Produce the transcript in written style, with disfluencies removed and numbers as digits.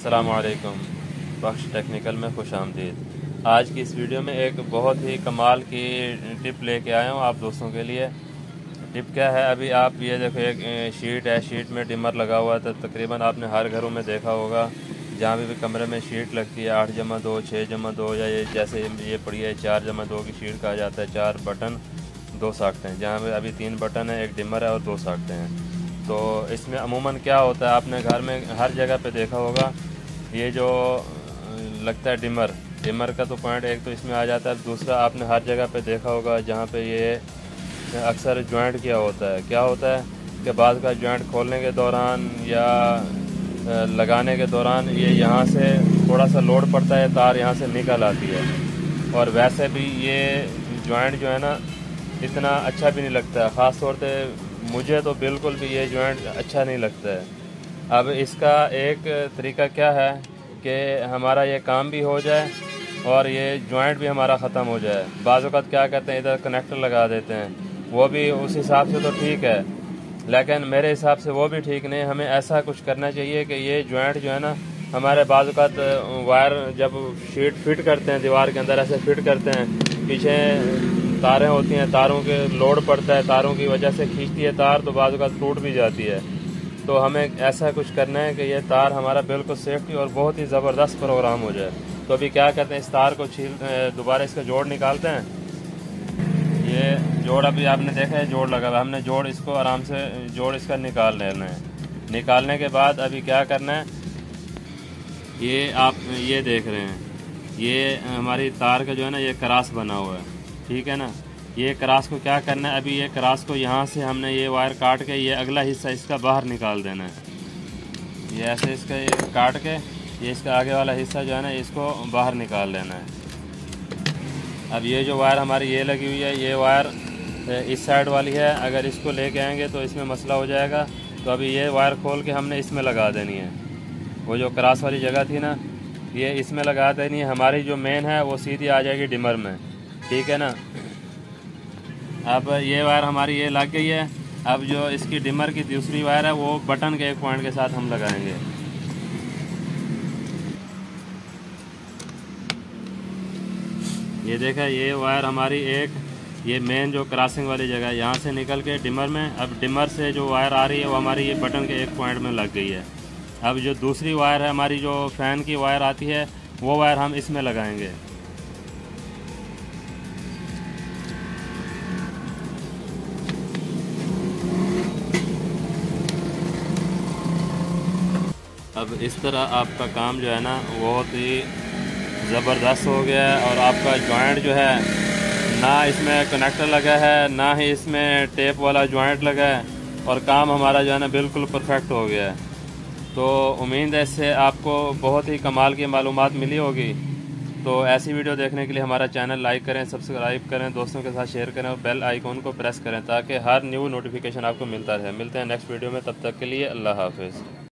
अस्सलाम वालेकुम। बख्श टेक्निकल में खुश आमदीद। आज की इस वीडियो में एक बहुत ही कमाल की टिप लेके आया हूँ आप दोस्तों के लिए। टिप क्या है, अभी आप ये देखो, एक शीट है, शीट में डिमर लगा हुआ था। तकरीबन आपने हर घरों में देखा होगा, जहाँ भी कमरे में शीट लगती है 8+2, 6+2, या ये जैसे ये पड़ी है 4+2 की शीट कहा जाता है। 4 बटन 2 साख्तें हैं, जहाँ पे अभी 3 बटन है, एक डिमर है और 2 साख्तें हैं। तो इसमें अमूमन क्या होता है, आपने घर में हर जगह पे देखा होगा, ये जो लगता है डिमर का तो पॉइंट एक तो इसमें आ जाता है। दूसरा आपने हर जगह पे देखा होगा जहाँ पे ये अक्सर जॉइंट क्या होता है कि बाद का जॉइंट खोलने के दौरान या लगाने के दौरान ये यहाँ से थोड़ा सा लोड पड़ता है, तार यहाँ से निकल आती है। और वैसे भी ये जॉइंट जो है ना, इतना अच्छा भी नहीं लगता है। ख़ास तौर पे मुझे तो बिल्कुल भी ये जॉइंट अच्छा नहीं लगता है। अब इसका एक तरीका क्या है कि हमारा ये काम भी हो जाए और ये जॉइंट भी हमारा ख़त्म हो जाए। बाज़ वक़्त क्या करते हैं, इधर कनेक्टर लगा देते हैं, वो भी उस हिसाब से तो ठीक है, लेकिन मेरे हिसाब से वो भी ठीक नहीं। हमें ऐसा कुछ करना चाहिए कि ये जॉइंट जो है ना, हमारे बाज़ वक़्त वायर जब शीट फिट करते हैं दीवार के अंदर, ऐसे फिट करते हैं, पीछे तारें होती हैं, तारों के लोड पड़ता है, तारों की वजह से खींचती है तार, तो बाज़ वक़्त टूट भी जाती है। तो हमें ऐसा कुछ करना है कि ये तार हमारा बिल्कुल सेफ्टी और बहुत ही ज़बरदस्त प्रोग्राम हो जाए। तो अभी क्या करते हैं, इस तार को दोबारा इसका जोड़ निकालते हैं। ये जोड़ अभी आपने देखा है, जोड़ लगा हुआ, हमने जोड़ इसको आराम से जोड़ इसका निकाल लेना है। निकालने के बाद अभी क्या करना है, ये आप ये देख रहे हैं, ये हमारी तार का जो है ना, ये क्रास बना हुआ है, ठीक है ना। ये क्रास को क्या करना है, अभी ये क्रास को यहाँ से हमने ये वायर काट के ये अगला हिस्सा इसका बाहर निकाल देना है। ये ऐसे इसका ये काट के ये इसका आगे वाला हिस्सा जो है ना, इसको बाहर निकाल लेना है। अब ये जो वायर हमारी ये लगी हुई है, ये वायर इस साइड वाली है, अगर इसको लेके आएंगे तो इसमें मसला हो जाएगा। तो अभी ये वायर खोल के हमने इसमें लगा देनी है। वो जो क्रास वाली जगह थी ना, ये इसमें लगा देनी है। हमारी जो मेन है वो सीधी आ जाएगी डिमर में, ठीक है ना। अब ये वायर हमारी ये लग गई है। अब जो इसकी डिमर की दूसरी वायर है, वो बटन के एक पॉइंट के साथ हम लगाएंगे। ये देखा, ये वायर हमारी एक, ये मेन जो क्रॉसिंग वाली जगह है, यहाँ से निकल के डिमर में, अब डिमर से जो वायर आ रही है वो हमारी ये बटन के एक पॉइंट में लग गई है। अब जो दूसरी वायर है हमारी, जो फ़ैन की वायर आती है, वो वायर हम इसमें लगाएंगे। अब इस तरह आपका काम जो है ना, बहुत ही ज़बरदस्त हो गया है। और आपका जॉइंट जो है ना, इसमें कनेक्टर लगा है, ना ही इसमें टेप वाला जॉइंट लगा है, और काम हमारा जो है ना बिल्कुल परफेक्ट हो गया है। तो उम्मीद है इससे आपको बहुत ही कमाल की मालूमात मिली होगी। तो ऐसी वीडियो देखने के लिए हमारा चैनल लाइक करें, सब्सक्राइब करें, दोस्तों के साथ शेयर करें और बेल आइकॉन को प्रेस करें, ताकि हर न्यू नोटिफिकेशन आपको मिलता रहे। मिलते हैं नेक्स्ट वीडियो में, तब तक के लिए अल्लाह हाफिज़।